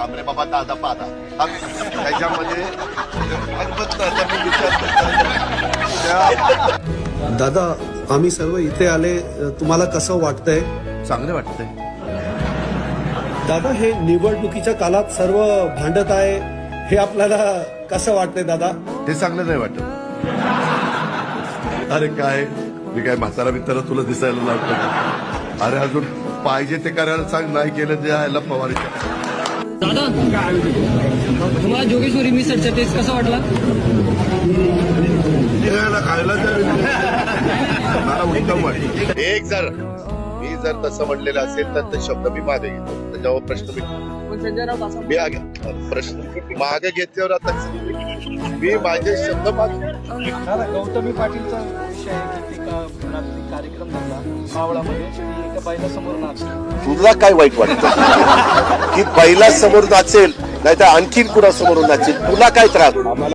थांबरे बाबा दादा पादा त्याच्यामध्ये दादा, आम्ही सर्व इथे आले, तुम्हाला कसं वाटतंय? चांगलं वाटतंय. दादा, हे निवडणुकीच्या काळात सर्व भांडत आहे, हे आपल्याला कसं वाटतंय दादा? ते चांगलं नाही वाटत. अरे काय, मी काय म्हातारा बितारा तुला दिसायला लागतो? अरे अजून पाहिजे ते करायला सांग, नाही केलं ते आयला पवारीच्या. दादा, तुम्हाला जोगेश्वरी मिसळचा टेस्ट कसा वाटला? खायला मला उत्तम वाटलं. एक जर मी जर तसं म्हणलेलं असेल तर ते शब्द मी मागे घेतो. त्याच्यावर प्रश्न मी प्रश्न मागे घेतल्यावर आता मी माझे शब्द मागे. गौतमी पाटीलचा विषय आहे की कार्यक्रम झाला मावळामध्ये, एका बाईला समोर नाचली. तुला काय वाईट वाटतं की पहिला समोर नाचेल, नाहीतर आणखीन कुणा समोरून नाचेल? तुला काय त्रास?